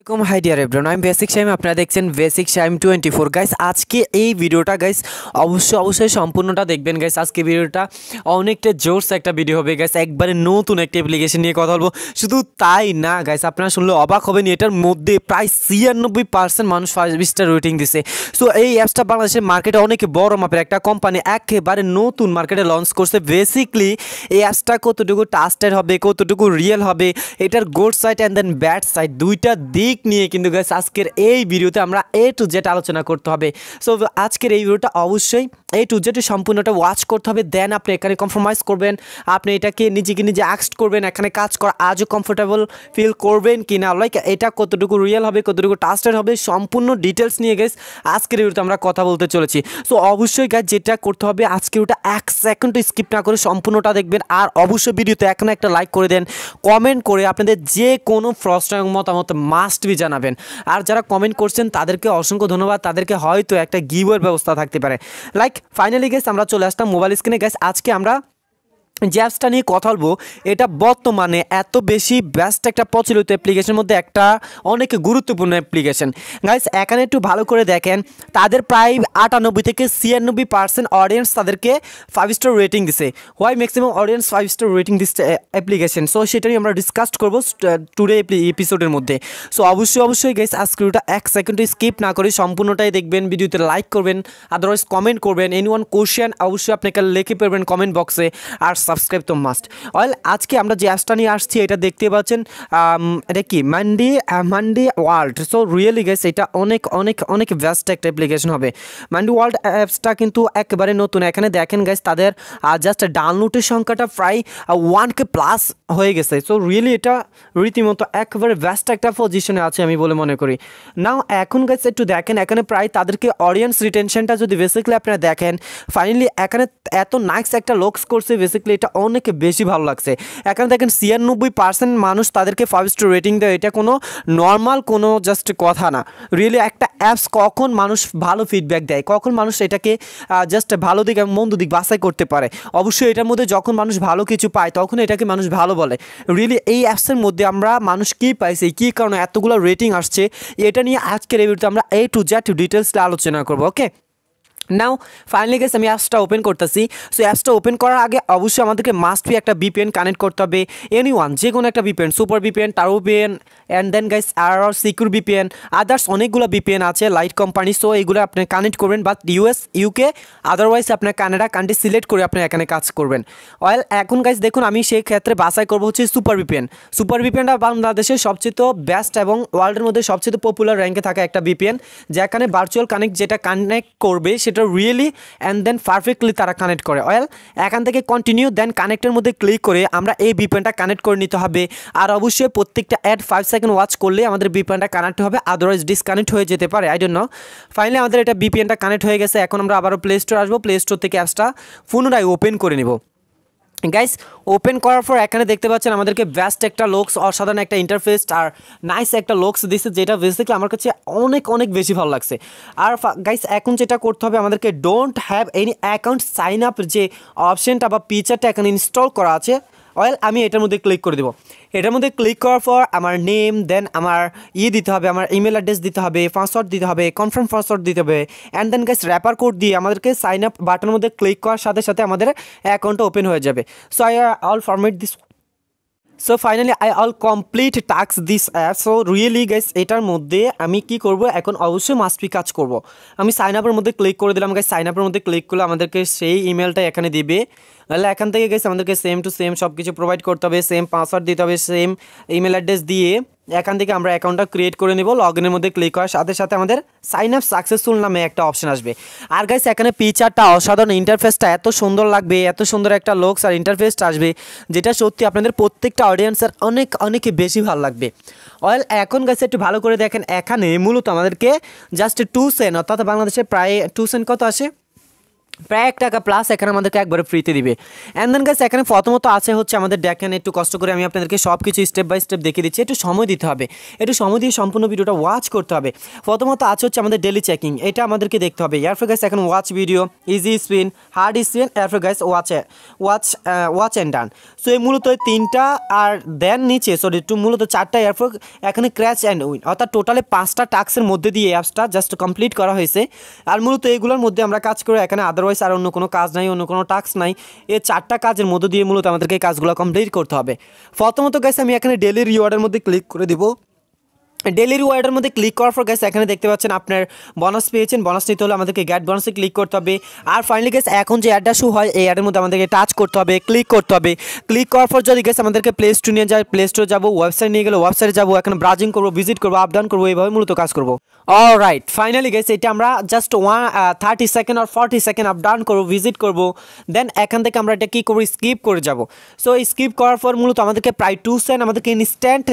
High deer everyone, আমি basic শাইম, আপনারা দেখছেন বেসিক শাইম 24 গাইস। আজকে এই ভিডিওটা গাইস অবশ্যই সম্পূর্ণটা দেখবেন গাইস। আজকে ভিডিওটা অনেকটা জোরস একটা ভিডিও হবে গাইস, একবারে নতুন একটা অ্যাপ্লিকেশন নিয়ে কথা বলবো। শুধু তাই না গাইস, আপনারা শুনলে অবাক হবেন, এটার মধ্যে প্রায় 96% মানুষ 5 স্টার রেটিং দিছে। সো এই অ্যাপসটা বাংলাদেশের মার্কেটে অনেক বড় মাপের একটা কোম্পানি একেবারে নতুন মার্কেটে লঞ্চ করছে। বেসিকলি এই অ্যাপসটা কতটুকু ট্রাস্টেড হবে, কতটুকু রিয়েল হবে, এটার good side and then bad side দুইটা দিক নিয়ে কিন্তু গাইস আজকের এই ভিডিওতে আমরা A to Z আলোচনা করতে হবে। সো আজকের এই ভিডিওটা অবশ্যই A to Z সম্পূর্ণটা ওয়াচ করতে হবে, দেন আপনি এখানে কম্প্রোমাইজ করবেন, আপনি এটাকে নিজে অ্যাক্সেপ্ট করবেন, এখানে কাজ করা আজও কমফোর্টেবল ফিল করবেন কি না, লাইক এটা কতটুকু রিয়েল হবে, কতটুকু ট্রাস্টেড হবে, সম্পূর্ণ ডিটেলস নিয়ে গাইস আজকের ভিডিওতে আমরা কথা বলতে চলেছি। সো অবশ্যই গাইস যেটা করতে হবে, আজকের ভিডিওটা 1 সেকেন্ড স্কিপ না করে সম্পূর্ণটা দেখবেন, আর অবশ্যই ভিডিওতে এখন একটা লাইক করে দেন, কমেন্ট করে আপনাদের যে কোনো প্রশ্ন এবং মতামত মাস্ট বি জানাবেন। আর যারা কমেন্ট করছেন তাদেরকে অসংখ্য ধন্যবাদ, তাদেরকে হয়তো একটা গিভওয়ের ব্যবস্থা থাকতে পারে। লাইক ফাইনালি গাইস আমরা চলে আসলাম মোবাইল স্ক্রিনে। গাইস আজকে আমরা যে অ্যাপসটা নিয়ে কথা বলবো, এটা বর্তমানে এত বেশি ব্যস্ত একটা প্রচলিত অ্যাপ্লিকেশনের মধ্যে একটা অনেক গুরুত্বপূর্ণ অ্যাপ্লিকেশন। গাইস এখানে একটু ভালো করে দেখেন, তাদের প্রায় 98 থেকে 96% অডিয়েন্স তাদেরকে 5 স্টার রেটিং দিছে। Why maximum audience 5 star rating দিচ্ছে অ্যাপ্লিকেশন, সো সেটা নিয়ে আমরা ডিসকাস করবো টুডে এপিসোডের মধ্যে। সো অবশ্যই গাইস আজকে ওটা 1 সেকেন্ড স্কিপ না করে সম্পূর্ণটাই দেখবেন, ভিডিওতে লাইক করবেন, আদারওয়াইজ কমেন্ট করবেন, এনি ওয়ান কোশ্চেন অবশ্যই আপনাকে লিখে পারবেন কমেন্ট বক্সে, আর সাবস্ক্রাইব তো মাস্ট। আজকে আমরা যে অ্যাপসটা নিয়ে আসছি এটা দেখতে পাচ্ছেন, এটা কি mandi world. So really guys এটা অনেক বেস্ট একটা অ্যাপ্লিকেশন হবে। মান্ডি ওয়ার্ল্ড অ্যাপসটা কিন্তু একেবারে নতুন। এখানে দেখেন গাইস তাদের জাস্ট ডাউনলোডের সংখ্যাটা প্রায় 1K প্লাস হয়ে গেছে। সো রিয়েলি এটা রীতিমতো একেবারে বেস্ট একটা পজিশনে আছে আমি বলে মনে করি। নাও এখন গাইস একটু দেখেন, এখানে প্রায় তাদেরকে অডিয়েন্স রিটেনশনটা যদি বেসিক্যালি আপনারা দেখেন, ফাইনালি এখানে এত নাইস একটা লুকস করছে, বেসিক্যালি এটা অনেক বেশি ভালো লাগছে। এখানে দেখেন 96% মানুষ তাদেরকে 5 স্টার রেটিং দেয়। এটা কোনো নর্মাল কোনো জাস্ট কথা না। রিয়েলি একটা অ্যাপস কখন মানুষ ভালো ফিডব্যাক দেয়, কখন মানুষ এটাকে জাস্ট ভালো দিক এবং মন্দ দিক বাছাই করতে পারে, অবশ্যই এটার মধ্যে যখন মানুষ ভালো কিছু পায় তখন এটাকে মানুষ ভালো বলে। রিয়েলি এই অ্যাপসের মধ্যে আমরা মানুষ কী পাইছি, কী কারণে এতগুলো রেটিং আসছে, এটা নিয়ে আজকের এই ভিডিওতে আমরা A to Z ডিটেলসে আলোচনা করবো। ওকে, নাও ফাইনালি গাইস আমি অ্যাপসটা ওপেন করতেছি। সো অ্যাপসটা ওপেন করার আগে অবশ্যই আমাদেরকে মাস্ট বি একটা VPN কানেক্ট করতে হবে, এনি ওয়ান যে কোনো একটা VPN, super VPN, turbo VPN, and then guys আর সিকিউর VPN, আদার্স অনেকগুলো VPN আছে লাইট কোম্পানি। সো এইগুলো আপনি কানেক্ট করবেন, বাট US UK আদারওয়াইজ আপনার কানাডা কান্ট্রি সিলেক্ট করে আপনি এখানে কাজ করবেন। এখন গাইস দেখুন আমি সেই ক্ষেত্রে বাছাই করবো হচ্ছে সুপার VPN। সুপার VPNটা বাংলাদেশের সবচেয়ে বেস্ট এবং ওয়ার্ল্ডের মধ্যে সবচেয়ে পপুলার র্যাঙ্কে থাকা একটা VPN, যেখানে ভার্চুয়াল কানেক্ট যেটা কানেক্ট করবে সেটা রিয়েলি অ্যান্ড দেন পারফেক্টলি তারা কানেক্ট করে। এখান থেকে কন্টিনিউ দেন কানেক্টের মধ্যে ক্লিক করে আমরা এই VPNটা কানেক্ট করে নিতে হবে। আর অবশ্যই প্রত্যেকটা অ্যাড 5 সেকেন্ড ওয়াচ করলে আমাদের VPNটা কানেক্ট হবে, আদারওয়াইজ ডিসকানেক্ট হয়ে যেতে পারে, আই ডোন্ট নো। ফাইনালি আমাদের এটা VPNটা কানেক্ট হয়ে গেছে। এখন আমরা আবারও প্লে স্টোর আসবো, প্লে স্টোর থেকে অ্যাপসটা পুনরায় ওপেন করে নেব। গাইস ওপেন করার পর এখানে দেখতে পাচ্ছেন আমাদেরকে বেস্ট একটা লুকস, অসাধারণ একটা ইন্টারফেস আর নাইস একটা লুকস দিচ্ছে, যেটা বেসিক্যালি আমার কাছে অনেক বেশি ভালো লাগছে। আর গাইস এখন যেটা করতে হবে, আমাদেরকে don't have any account sign up যে অপশনটা বা ফিচারটা এখানে ইনস্টল করা আছে, আমি এটার মধ্যে ক্লিক করে দেবো। এটার মধ্যে ক্লিক করার পর আমার নেম, দেন আমার দিতে হবে, আমার ইমেল অ্যাড্রেস দিতে হবে, পাসওয়ার্ড দিতে হবে, কনফার্ম পাসওয়ার্ড দিতে হবে, অ্যান্ড দেন গাইস র্যাপার কোড দিয়ে আমাদেরকে সাইন আপ বাটনের মধ্যে ক্লিক করার সাথে আমাদের অ্যাকাউন্টটা ওপেন হয়ে যাবে। So I all format this. So finally I all complete task this app. So really guys এটার মধ্যে আমি কি করব, এখন অবশ্যই মাস্টবি কাজ করব। আমি সাইন আপের মধ্যে ক্লিক করে দিলাম। গাইস সাইন আপের মধ্যে ক্লিক করলে আমাদেরকে সেই ইমেলটা এখানে দিবে। তাহলে এখান থেকে গেছে আমাদেরকে সেম টু সেম সব কিছু প্রোভাইড করতে হবে, সেম পাসওয়ার্ড দিতে হবে, সেম ইমেল অ্যাড্রেস দিয়ে এখান থেকে আমরা অ্যাকাউন্টটা ক্রিয়েট করে নেব। লগ ইনের মধ্যে ক্লিক করার সাথে আমাদের সাইন আপ সাকসেসফুল নামে একটা অপশন আসবে। আর গাইস এখানে ফিচারটা অসাধারণ, ইন্টারফেসটা এত সুন্দর লাগবে, এত সুন্দর একটা লুকস আর ইন্টারফেসটা আসবে, যেটা সত্যি আপনাদের প্রত্যেকটা অডিয়েন্সের অনেক বেশি ভালো লাগবে। এখন গাইস একটু ভালো করে দেখেন, এখানে মূলত আমাদেরকে জাস্ট 2 সেন্ট, অর্থাৎ বাংলাদেশে প্রায় 2 সেন্ট কত আসে, প্রায় 1 টাকা প্লাস এখানে আমাদেরকে একবারে ফ্রিতে দিবে। অ্যান্ড দেন গাইস এখানে প্রথমত আছে হচ্ছে আমাদের দেখেন একটু কষ্ট করে আমি আপনাদেরকে সব কিছু স্টেপ বাই স্টেপ দেখিয়ে দিচ্ছি, একটু সময় দিতে হবে, একটু সময় দিয়ে সম্পূর্ণ ভিডিওটা ওয়াচ করতে হবে। প্রথমত আছে হচ্ছে আমাদের ডেলি চেকিং, এটা আমাদেরকে দেখতে হবে। এরপর গাইস এখন watch video, easy spin, hard spin, এরপর guys watch and done. So এই মূলত 3টা আর দেন নিচে মূলত 4টা। এরপর এখানে ক্র্যাচ অ্যান্ড উইন, অর্থাৎ টোটালে 5টা টাস্কের মধ্যে দিয়ে অ্যাপসটা জাস্ট কমপ্লিট করা হয়েছে। আর মূলত এইগুলোর মধ্যে আমরা কাজ করে এখানে আদারওয়াইজ আর অন্য কোনো কাজ নাই, অন্য কোনো টাস্ক নাই। এই 4টা কাজের মধ্য দিয়ে মূলত আমাদেরকে এই কাজগুলো কমপ্লিট করতে হবে। প্রথমত গাইস আমি এখানে ডেলি রিওয়ার্ডের মধ্যে ক্লিক করে দিব। ডেলি রিওয়ার্ডের মধ্যে ক্লিক করার পর গাইস এখানে দেখতে পাচ্ছেন আপনার বোনাস পেয়েছেন, বোনাস নিতে হলে আমাদেরকে গেট বোনাসে ক্লিক করতে হবে। আর ফাইনালি গাইস এখন যে অ্যাডটা শো হয় এই অ্যাডের মধ্যে আমাদেরকে টাচ করতে হবে, ক্লিক করতে হবে। ক্লিক করার পর যদি গাইস আমাদেরকে প্লে স্টোর নিয়ে যায়, প্লে স্টোর যাবো, ওয়েবসাইট নিয়ে গেলে ওয়েবসাইটে যাবো, এখানে ব্রাউজিং করবো, ভিজিট করবো, আপ ডাউন করবো, এইভাবে মূলত কাজ করবো। অলরাইট, ফাইনালি গাইস এটা আমরা জাস্ট 30 সেকেন্ড আর 40 সেকেন্ড আপ ডাউন করবো, ভিজিট করবো। দেন এখান থেকে আমরা এটা কী করবো, স্কিপ করে যাবো। সো স্কিপ করার পর মূলত আমাদেরকে প্রায় 2 সেকেন্ড আমাদেরকে ইনস্ট্যান্ট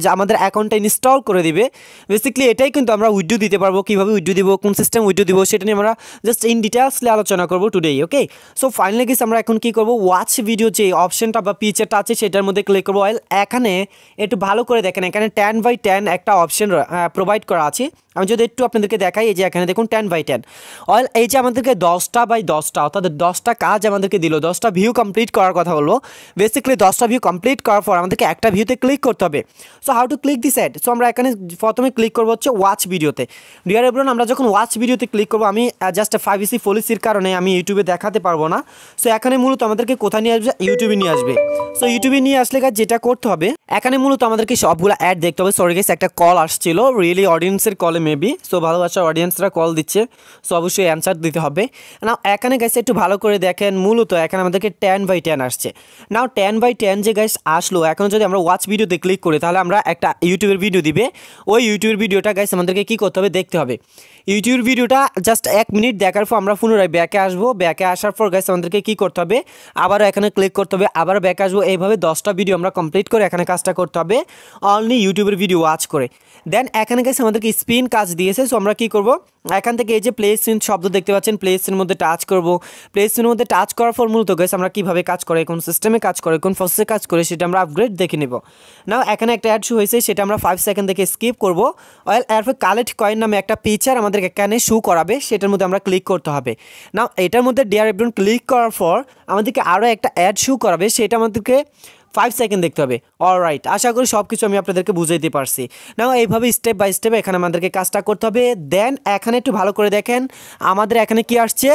যে আমাদের অ্যাকাউন্টটা ইনস্টল করে দিবে। বেসিক্যালি এটাই কিন্তু আমরা উইথড্র দিতে পারবো, কীভাবে উইথড্র দিব, কোন সিস্টেম উইথড্র দিব, সেটা নিয়ে আমরা জাস্ট ইন ডিটেলসলি আলোচনা করবো টুডে। ওকে, সো ফাইনালি গেছে আমরা এখন কী করবো, ওয়াচ ভিডিও যে অপশনটা বা পিকচারটা আছে সেটার মধ্যে ক্লিক করবো। এখানে একটু ভালো করে দেখেন, এখানে 10/10 একটা অপশন প্রোভাইড করা আছে। আমি যদি একটু আপনাদেরকে দেখাই, এই যে এখানে দেখুন 10/10 এই যে আমাদেরকে 10/10 অর্থাৎ 10টা কাজ আমাদেরকে দিল, 10টা ভিউ কমপ্লিট করার কথা হলো। বেসিক্যালি 10টা ভিউ কমপ্লিট করার পর আমাদেরকে একটা ভিউতে ক্লিক করতে হবে। So how to click this ad? So আমরা এখানে প্রথমে ক্লিক করবো হচ্ছে ওয়াচ ভিডিওতে। ডিয়ার এভরিওয়ান, আমরা যখন ওয়াচ ভিডিওতে ক্লিক করবো, আমি জাস্ট 5C পলিসির কারণে আমি ইউটিউবে দেখাতে পারবো না। সো এখানে মূলত আমাদেরকে কোথায় নিয়ে আসবে, ইউটিউবে নিয়ে আসবে। সো ইউটিউবে নিয়ে আসলে কাজ যেটা করতে হবে, এখানে মূলত আমাদেরকে সবগুলো অ্যাড দেখতে হবে। সরি গাইস, একটা কল আসছিল, রিয়েলি অডিয়েন্সের কলে মেবি। সো ভালোবাসার অডিয়েন্সরা কল দিচ্ছে, সো অবশ্যই অ্যান্সার দিতে হবে। নাও এখানে গাইস একটু ভালো করে দেখেন, মূলত এখানে আমাদেরকে 10/10 আসছে। নাও 10/10 যে গাইস আসলো, এখন যদি আমরা ওয়াচ ভিডিওতে ক্লিক করি তাহলে আমরা একটা ইউটিউবের ভিডিও দিবে। ওই ইউটিউবের ভিডিওটা গাইস আমাদেরকে কী করতে হবে, দেখতে হবে। ইউটিউবের ভিডিওটা জাস্ট 1 মিনিট দেখার পর আমরা পুনরায় ব্যাকে আসবো। ব্যাকে আসার পর গাইস আমাদেরকে কী করতে হবে, আবারও এখানে ক্লিক করতে হবে, আবার ব্যাকে আসবো। এইভাবে 10টা ভিডিও আমরা কমপ্লিট করে এখানে কাজটা করতে হবে, অনলি ইউটিউবের ভিডিও ওয়াচ করে। দেন এখানে গাইস আমাদেরকে স্পিন কাজ দিয়েছে। সো আমরা কী করবো, এখান থেকে এই যে প্লে স্পিন শব্দ দেখতে পাচ্ছেন, প্লে স্পিনের মধ্যে টাচ করবো। প্লে স্পিনের মধ্যে টাচ করার পর মূলত গাইস আমরা কীভাবে কাজ করে, কোন সিস্টেমে কাজ করে, কোন প্রসেসে কাজ করে, সেটা আমরা আপগ্রেড দেখে নেব। নাও এখানে একটা অ্যাড শো হয়েছে, সেটা আমরা 5 সেকেন্ড দেখে স্কিপ করবো। এরপর কালেক্ট কয়েন নামে একটা পিকচার আমাদেরকে এখানে শো করাবে, সেটার মধ্যে আমরা ক্লিক করতে হবে। নাও এটার মধ্যে ডিয়ার এভরিওয়ান ক্লিক করার পর আমাদেরকে আরও একটা অ্যাড শো করাবে, সেটা আমাদেরকে 5 সেকেন্ড দেখতে হবে। অলরাইট, আশা করি সব কিছু আমি আপনাদেরকে বুঝাইতে পারছি। নাও এইভাবে স্টেপ বাই স্টেপ এখানে আমাদেরকে কাজটা করতে হবে। দেন এখানে একটু ভালো করে দেখেন, আমাদের এখানে কি আসছে,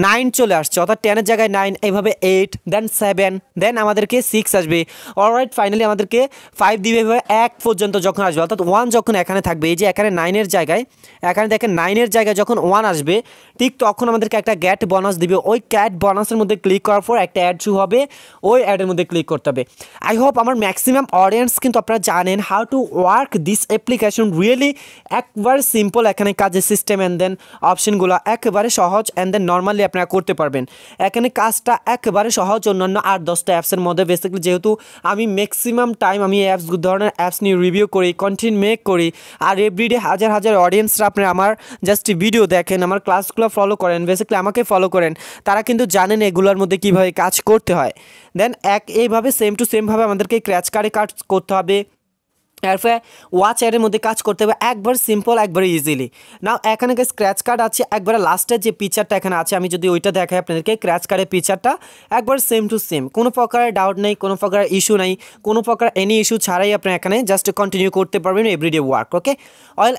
9 চলে আসছে, অর্থাৎ 10-এর জায়গায় 9, এইভাবে 8, দেন 7, দেন আমাদেরকে 6 আসবে। অলরাইট, ফাইনালি আমাদেরকে 5 দিবে, এভাবে 1 পর্যন্ত যখন আসবে, অর্থাৎ 1 যখন এখানে থাকবে, এই যে এখানে 9-এর জায়গায়, এখানে দেখেন 9-এর জায়গায় যখন 1 আসবে, ঠিক তখন আমাদেরকে একটা গ্যাট বোনাস দিবে। ওই গ্যাট বোনাসের মধ্যে ক্লিক করার পর একটা অ্যাড শো হবে, ওই অ্যাডের মধ্যে ক্লিক করতে হবে। আই হোপ আমার ম্যাক্সিমাম অডিয়েন্স কিন্তু আপনারা জানেন how to work this application. Really একবারে সিম্পল, এখানে কাজের সিস্টেম অ্যান্ড দেন অপশনগুলো একেবারে সহজ, অ্যান্ড দেন নর্মালি আপনারা করতে পারবেন। এখানে কাজটা একেবারে সহজ, অন্যান্য 8-10টা অ্যাপসের মধ্যে। বেসিক্যালি যেহেতু আমি ম্যাক্সিমাম টাইম আমি অ্যাপস ধরনের অ্যাপস নিয়ে রিভিউ করি, কন্টেন্ট মেক করি, আর এভরিডে হাজার হাজার অডিয়েন্সরা আপনারা আমার জাস্ট ভিডিও দেখেন, আমার ক্লাসগুলো ফলো করেন, বেসিক্যালি আমাকে ফলো করেন, তারা কিন্তু জানেন এগুলোর মধ্যে কীভাবে কাজ করতে হয়। দেন এইভাবে সেম টু সেমভাবে আমাদেরকে ক্র্যাচ কার্ডে কাজ করতে হবে। এরপরে ওয়াচ অ্যাডের মধ্যে কাজ করতে হবে, একবার সিম্পল, একবারে ইজিলি। নাও এখানে স্ক্র্যাচ কার্ড আছে, একবারে লাস্টের যে পিকচারটা এখানে আছে, আমি যদি ওইটা দেখাই আপনাদেরকে, ক্র্যাচ কার্ডের পিকচারটা একবার সেম টু সেম, কোনো প্রকারের ডাউট নেই, কোনো প্রকার ইস্যু নেই, কোনো প্রকার এনি ইস্যু ছাড়াই আপনি এখানে জাস্ট কন্টিনিউ করতে পারবেন এভরিডে ওয়ার্ক। ওকে,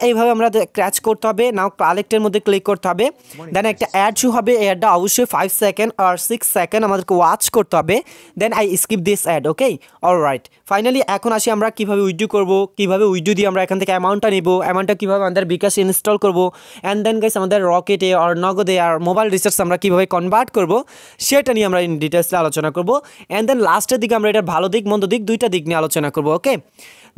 এইভাবে আমরা ক্র্যাচ করতে হবে। নাও কালেক্টের মধ্যে ক্লিক করতে হবে, দেন একটা অ্যাড শো হবে, অ্যাডটা অবশ্যই 5 সেকেন্ড আর 6 সেকেন্ড আমাদেরকে ওয়াচ করতে হবে। Then I skip this ad. Okay, alright, finally এখন আসি আমরা কীভাবে উইথড্র করবো, কীভাবে উইথড্র দিয়ে আমরা এখান থেকে অ্যামাউন্টটা নিব, অ্যামাউন্টটা কীভাবে আমাদের বিকাশ ইনস্টল করবো, অ্যান্ড দেন গাইস আমাদের রকেটে আর নগদে আর মোবাইল রিচার্জ আমরা কীভাবে কনভার্ট করবো, সেটা নিয়ে আমরা ইন ডিটেলসে আলোচনা করবো। অ্যান্ড দেন লাস্টের দিকে আমরা এটার ভালো দিক মন্দ দিক দুইটা দিক নিয়ে আলোচনা করবো। ওকে,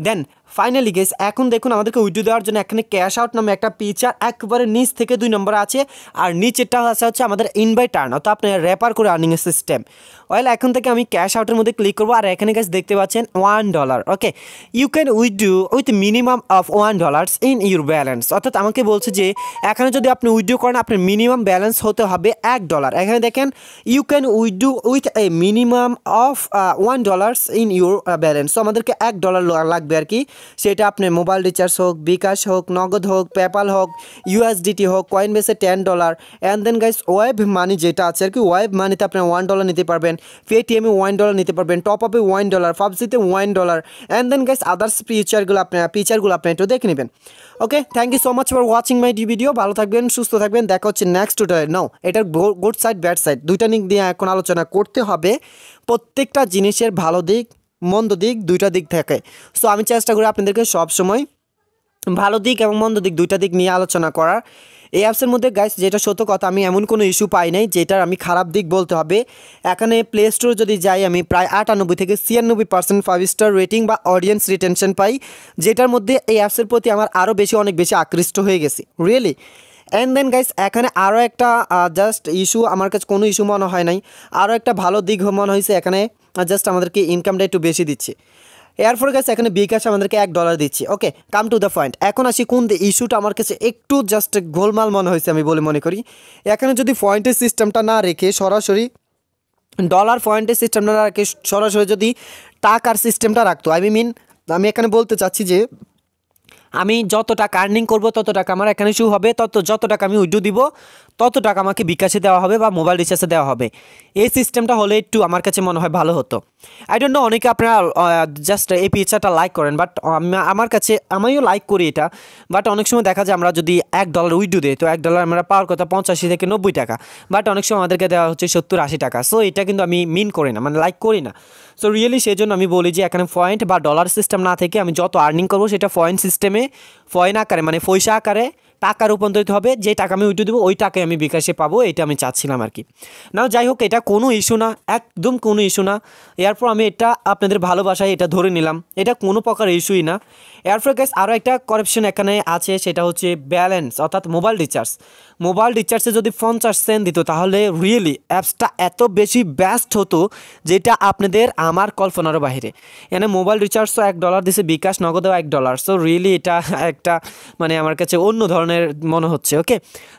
দেন ফাইনালি গাইস এখন দেখুন আমাদেরকে উইথড্র দেওয়ার জন্য এখানে ক্যাশ আউট নামে একটা ফিচার একবারে নিচ থেকে 2 নম্বর আছে, আর নিচেরটা আছে হচ্ছে আমাদের ইনভাইট টার্ন, অর্থাৎ আপনার র্যাপার করে আর্নিং এর সিস্টেম। ওয়েল এখন থেকে আমি ক্যাশ আউটের মধ্যে ক্লিক করবো, আর এখানে গাইস দেখতে পাচ্ছেন $1। Okay, you can withdraw with minimum of $1 in your balance, অর্থাৎ আমাকে বলছে যে এখানে যদি আপনি উইথড্র করেন আপনার মিনিমাম ব্যালেন্স হতে হবে $1। এখানে দেখেন you can withdraw with a minimum of $1 in your balance. So আমাদেরকে $1 লাগবে আর কি, সেটা আপনার মোবাইল রিচার্জ হোক, বিকাশ হোক, নগদ হোক, পেপাল হোক, ইউএসডিটি হোক, কয়েনবেসে $10, and then guys web money যেটা আছে আর কি, ওয়েব মানিতে আপনার $1 নিতে পারবেন, পেটিএমে $1 নিতে পারবেন, টপ আপে $1, পাবজিতে $1, অ্যান্ড দেন গাইস আদার্স ফিচারগুলো আপনি একটু দেখে নেবেন। Okay, thank you so much for watching my video. ভালো থাকবেন, সুস্থ থাকবেন, দেখা হচ্ছে নেক্সট টিউটোরিয়ালে। নাও এটার গুড সাইড ব্যাড সাইড দুইটা দিক দিয়ে এখন আলোচনা করতে হবে। প্রত্যেকটা জিনিসের ভালো দিক মন্দ দিক দুইটা দিক থাকে। সো আমি চেষ্টা করি আপনাদেরকে সবসময় ভালো দিক এবং মন্দ দিক দুইটা দিক নিয়ে আলোচনা করার। এই অ্যাপসের মধ্যে গাইস যেটা সত্য কথা, আমি এমন কোনো ইস্যু পাই নাই যেটার আমি খারাপ দিক বলতে হবে। এখানে প্লে স্টোর যদি যাই আমি প্রায় 98 থেকে 96% 5 স্টার রেটিং বা অডিয়েন্স রিটেনশন পাই, যেটার মধ্যে এই অ্যাপসের প্রতি আমার আরও অনেক বেশি আকৃষ্ট হয়ে গেছি রিয়েলি। অ্যান্ড দেন গাইস এখানে আরও একটা জাস্ট ইস্যু আমার কাছে কোনো ইস্যু মনে হয় নাই, আরও একটা ভালো দিক মনে হয়েছে, এখানে জাস্ট আমাদেরকে ইনকামটা একটু বেশি দিচ্ছে। এরপরে গাইস এখানে বিকাশ আমাদেরকে $1 দিচ্ছি। ওকে, কাম টু দ্য পয়েন্ট। এখন আসি কোন ইস্যুটা আমার কাছে একটু জাস্ট গোলমাল মনে হয়েছে আমি মনে করি। এখানে যদি পয়েন্টের সিস্টেমটা না রেখে সরাসরি ডলার পয়েন্টের সিস্টেমটা না রেখে সরাসরি যদি টাকার সিস্টেমটা রাখতো, আমি এখানে বলতে চাচ্ছি যে আমি যত টাকা আর্নিং করবো তত টাকা আমার এখানে শু হবে, যত টাকা আমি উইথড্র দিব তত টাকা আমাকে বিকাশে দেওয়া হবে বা মোবাইল রিচার্জে দেওয়া হবে। এই সিস্টেমটা হলে একটু আমার কাছে মনে হয় ভালো হতো। আই ডোন্ট নো অনেকে আপনারা জাস্ট এই পিকচারটা লাইক করেন, বাট আমার কাছে আমিও লাইক করি এটা, বাট অনেক সময় দেখা যায় আমরা যদি $1 উইথড্র দিই তো $1 আমরা পাওয়ার কথা 85 থেকে 90 টাকা, বাট অনেক সময় আমাদেরকে দেওয়া হচ্ছে 70-80 টাকা। সো এটা কিন্তু আমি মিন করি না, মানে লাইক করি না। সো রিয়েলি সেই জন্য আমি বলি যে এখানে পয়েন্ট বা ডলার সিস্টেম না থেকে আমি যত আর্নিং করবো সেটা পয়েন্ট সিস্টেমে পয়েন্ট আকারে মানে পয়সা আকারে টাকা রূপান্তরিত হবে, যে টাকা আমি উইথড্র দেবো ওই টাকায় আমি বিকাশে পাবো, এটা আমি চাচ্ছিলাম আর কি। নাও যাই হোক, এটা কোনো ইস্যু না, একদম কোনো ইস্যু না। এরপর আমি এটা আপনাদের ভালোবাসায় এটা ধরে নিলাম, এটা কোনো প্রকার ইস্যুই না। এরপর গাইস আরও একটা কারাপশন এখানে আছে, সেটা হচ্ছে ব্যালেন্স, অর্থাৎ মোবাইল রিচার্জে যদি 50 সেন্ট দিত তাহলে রিয়েলি অ্যাপসটা এত বেশি বেস্ট হতো যেটা আপনাদের আমার কল্পনারও বাইরে। এখানে মোবাইল রিচার্জ তো $1 দিছে, বিকাশ নগদেও $1। সো রিয়েলি এটা একটা মানে আমার কাছে অন্য ধরনের মনে হচ্ছে। ওকে,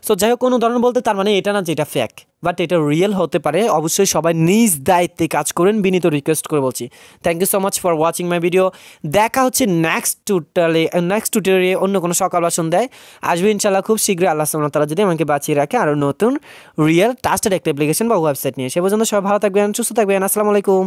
সো যাই হোক, কোনো ধরনের বলতে তার মানে এটা না যে এটা ফেক, বাট এটা রিয়েল হতে পারে। অবশ্যই সবাই নিজ দায়িত্বে কাজ করেন, বিনীত রিকোয়েস্ট করে বলছি। Thank you so much for watching my video. দেখা হচ্ছে নেক্সট টিউটোরিয়ালে অন্য কোনো সকাল বা সন্ধ্যায় আসবে ইনশাল্লাহ খুব শীঘ্রই, আল্লাহ সুবহানাহু ওয়া তাআলা যদি আমাকে বাঁচিয়ে রাখে আরও নতুন রিয়েল ট্রাস্টেড একটা অ্যাপ্লিকেশন বা ওয়েবসাইট নিয়ে। সে পর্যন্ত সবাই ভালো থাকবেন, সুস্থ থাকবেন। আসসালামু আলাইকুম।